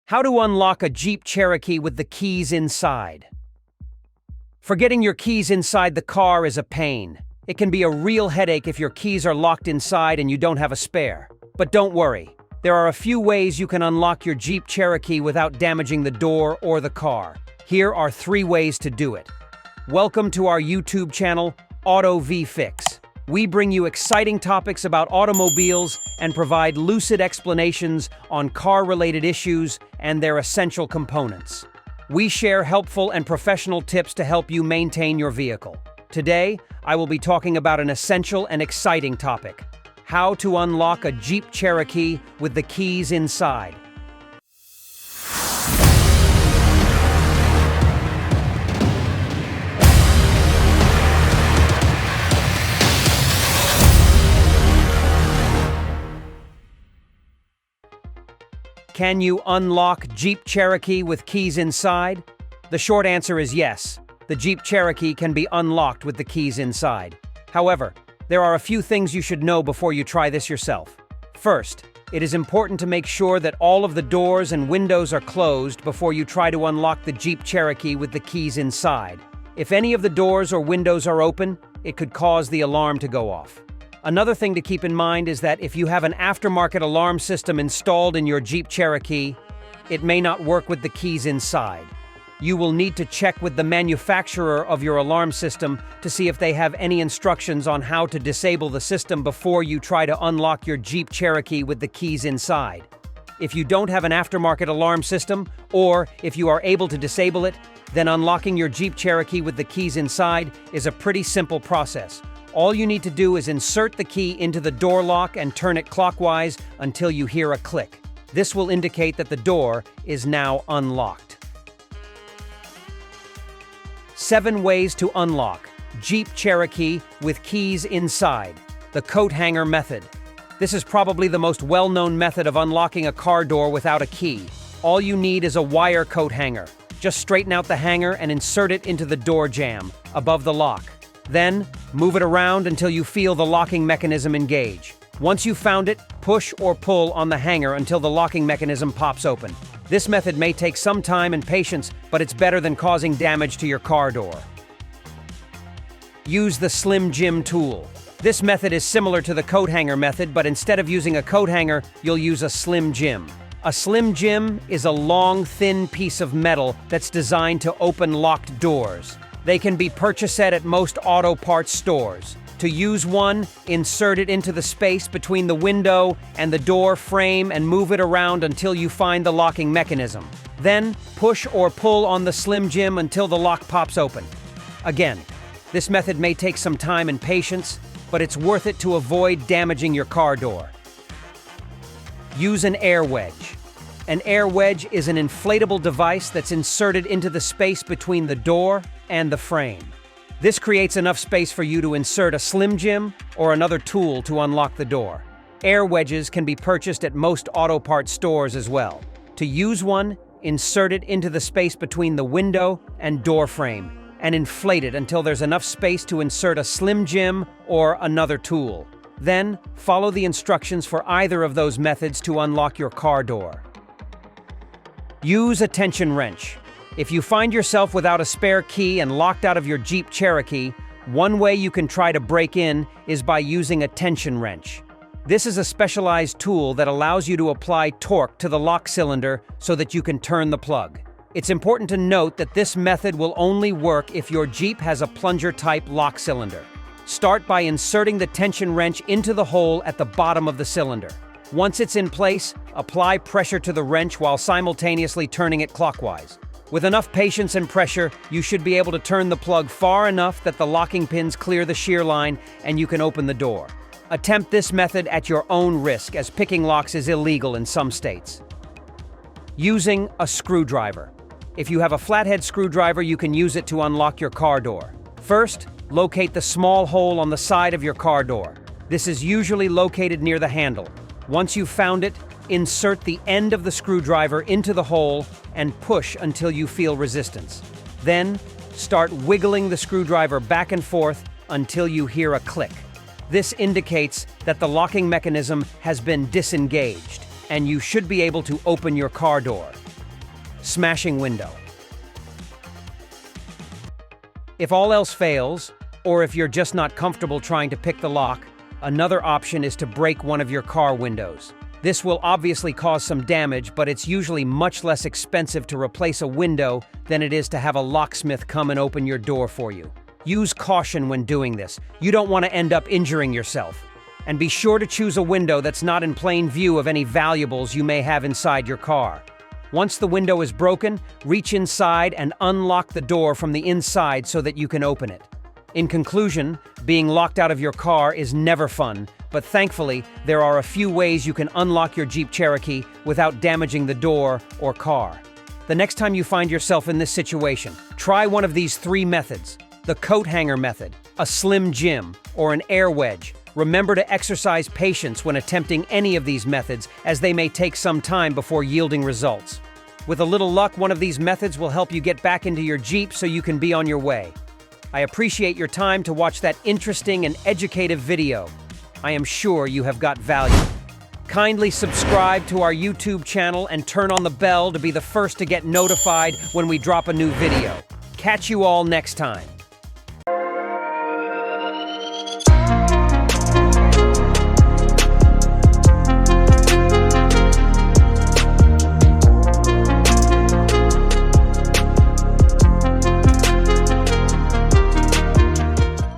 How to unlock a Jeep Cherokee with the keys inside. Forgetting your keys inside the car is a pain. It can be a real headache if your keys are locked inside and you don't have a spare. But don't worry. There are a few ways you can unlock your Jeep Cherokee without damaging the door or the car. Here are 3 ways to do it. Welcome to our YouTube channel, Auto VFix. We bring you exciting topics about automobiles and provide lucid explanations on car-related issues and their essential components. We share helpful and professional tips to help you maintain your vehicle. Today, I will be talking about an essential and exciting topic: how to unlock a Jeep Cherokee with the keys inside. Can you unlock Jeep Cherokee with keys inside? The short answer is yes. The Jeep Cherokee can be unlocked with the keys inside. However, there are a few things you should know before you try this yourself. First, it is important to make sure that all of the doors and windows are closed before you try to unlock the Jeep Cherokee with the keys inside. If any of the doors or windows are open, it could cause the alarm to go off. Another thing to keep in mind is that if you have an aftermarket alarm system installed in your Jeep Cherokee, it may not work with the keys inside. You will need to check with the manufacturer of your alarm system to see if they have any instructions on how to disable the system before you try to unlock your Jeep Cherokee with the keys inside. If you don't have an aftermarket alarm system, or if you are able to disable it, then unlocking your Jeep Cherokee with the keys inside is a pretty simple process. All you need to do is insert the key into the door lock and turn it clockwise until you hear a click. This will indicate that the door is now unlocked. 7 ways to unlock Jeep Cherokee with keys inside. The coat hanger method. This is probably the most well-known method of unlocking a car door without a key. All you need is a wire coat hanger. Just straighten out the hanger and insert it into the door jamb above the lock. Then, move it around until you feel the locking mechanism engage. Once you've found it, push or pull on the hanger until the locking mechanism pops open. This method may take some time and patience, but it's better than causing damage to your car door. Use the Slim Jim tool. This method is similar to the coat hanger method, but instead of using a coat hanger, you'll use a Slim Jim. A Slim Jim is a long, thin piece of metal that's designed to open locked doors. They can be purchased at most auto parts stores. To use one, insert it into the space between the window and the door frame and move it around until you find the locking mechanism. Then, push or pull on the Slim Jim until the lock pops open. Again, this method may take some time and patience, but it's worth it to avoid damaging your car door. Use an air wedge. An air wedge is an inflatable device that's inserted into the space between the door and the frame. This creates enough space for you to insert a Slim Jim or another tool to unlock the door. Air wedges can be purchased at most auto parts stores as well. To use one, insert it into the space between the window and door frame and inflate it until there's enough space to insert a Slim Jim or another tool. Then, follow the instructions for either of those methods to unlock your car door. Use a tension wrench. If you find yourself without a spare key and locked out of your Jeep Cherokee, one way you can try to break in is by using a tension wrench. This is a specialized tool that allows you to apply torque to the lock cylinder so that you can turn the plug. It's important to note that this method will only work if your Jeep has a plunger-type lock cylinder. Start by inserting the tension wrench into the hole at the bottom of the cylinder. Once it's in place, apply pressure to the wrench while simultaneously turning it clockwise. With enough patience and pressure, you should be able to turn the plug far enough that the locking pins clear the shear line and you can open the door. Attempt this method at your own risk, as picking locks is illegal in some states. Using a screwdriver. If you have a flathead screwdriver, you can use it to unlock your car door. First, locate the small hole on the side of your car door. This is usually located near the handle. Once you've found it, insert the end of the screwdriver into the hole and push until you feel resistance. Then, start wiggling the screwdriver back and forth until you hear a click. This indicates that the locking mechanism has been disengaged, and you should be able to open your car door. smashing window. If all else fails, or if you're just not comfortable trying to pick the lock, another option is to break one of your car windows. This will obviously cause some damage, but it's usually much less expensive to replace a window than it is to have a locksmith come and open your door for you. Use caution when doing this. You don't want to end up injuring yourself. And be sure to choose a window that's not in plain view of any valuables you may have inside your car. Once the window is broken, reach inside and unlock the door from the inside so that you can open it. In conclusion, being locked out of your car is never fun, but thankfully, there are a few ways you can unlock your Jeep Cherokee without damaging the door or car. The next time you find yourself in this situation, try one of these 3 methods: the coat hanger method, a slim jim, or an air wedge. Remember to exercise patience when attempting any of these methods, as they may take some time before yielding results. With a little luck, one of these methods will help you get back into your Jeep so you can be on your way. I appreciate your time to watch that interesting and educative video. I am sure you have got value. Kindly subscribe to our YouTube channel and turn on the bell to be the first to get notified when we drop a new video. Catch you all next time.